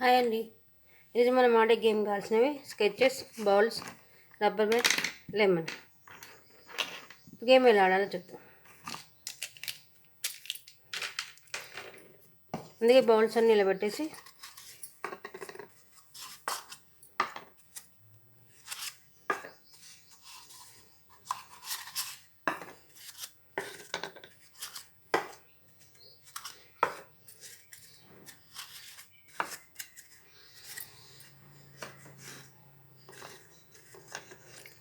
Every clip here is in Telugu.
హాయ్ అండి. ఇది మనం ఆడే గేమ్ కావాల్సినవి sketches, bowls, rubber band, lemon. Game ఎలా ఆడాలో చెప్తాం. అందుకే బౌల్స్ అన్నీ నిలబెట్టేసి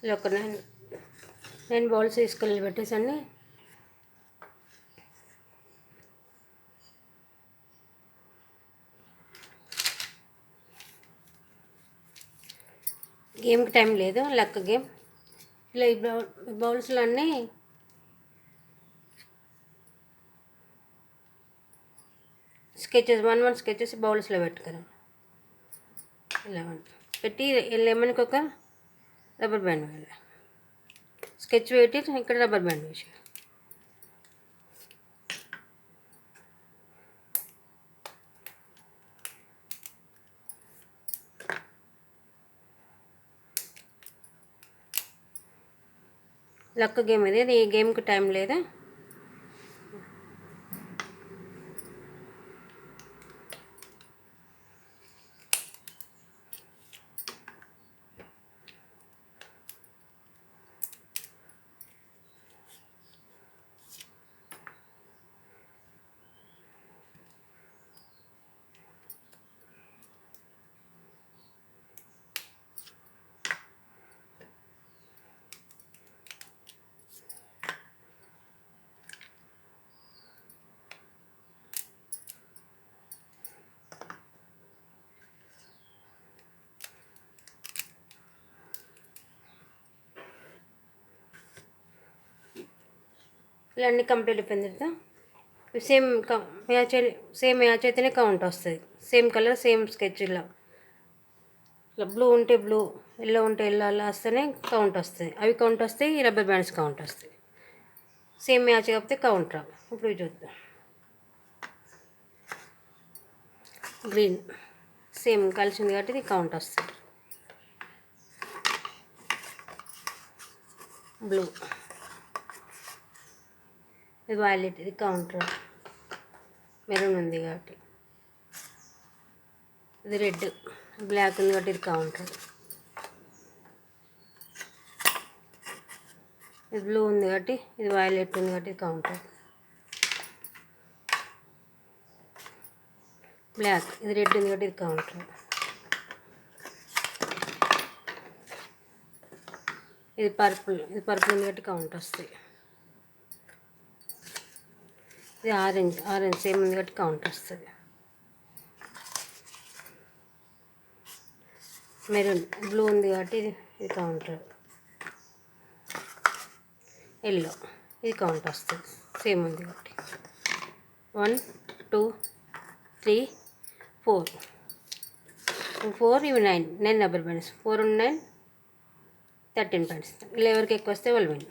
ఇలా ఒక నైన్ బౌల్స్ తీసుకొని నిలబెట్టేసండి. గేమ్కి టైం లేదు, లెక్క గేమ్. ఇలా ఈ బౌల్స్లో అన్నీ స్కెచెస్ 1 స్కెచెస్ బౌల్స్లో పెట్టుకున్నాం. ఇలా పెట్టి లెమన్కి ఒక రబ్బర్ బ్యాండ్ వేయాలి. స్కెచ్ పెట్టి ఇక్కడ రబ్బర్ బ్యాండ్ వేసి లక్క గేమ్ ఇది. ఈ గేమ్కి టైం లేదా. ఇలా అన్నీ కంప్లీట్ అయిపోయిన తర్వాత సేమ్ మ్యాచ్ అయితేనే కౌంట్ వస్తుంది. సేమ్ కలర్ సేమ్ స్కెచ్ ఇలా బ్లూ ఉంటే బ్లూ, ఎల్లో ఉంటే ఎల్లో అలా వస్తేనే కౌంట్ వస్తుంది. అవి కౌంట్ వస్తాయి, ఈ రబ్బర్ బ్యాండ్స్ కౌంట్ వస్తాయి. సేమ్ మ్యాచ్ కాకపోతే కౌంట్ రావు. ఇప్పుడు చూద్దాం. గ్రీన్ సేమ్ కలిసింది కాబట్టి ఇది కౌంట్ వస్తుంది. బ్లూ, ఇది వైలెట్, ఇది కౌంటర్. మెరూన్ ఉంది కాబట్టి. ఇది రెడ్, బ్లాక్ ఉంది కాబట్టి ఇది కౌంటర్. ఇది బ్లూ ఉంది కాబట్టి, ఇది వైలెట్ ఉంది కాబట్టి ఇది కౌంటర్. బ్లాక్, ఇది రెడ్ ఉంది కాబట్టి ఇది కౌంటర్. ఇది పర్పుల్ ఉంది కాబట్టి కౌంట్ వస్తాయి. ఇది ఆరెంజ్ సేమ్ ఉంది కాబట్టి కౌంట్ వస్తుంది. మెరూన్, బ్లూ ఉంది కాబట్టి ఇది కౌంటర్. ఎల్లో, ఇది కౌంట్ వస్తుంది. సేమ్ ఉంది కాబట్టి 1 2 3 4 ఇవి 9 రబ్బర్ బ్యాండ్స్. 4 9 13 పాయింట్స్. ఇలా ఎవరికి ఎక్కువ వస్తే వాళ్ళు విన్.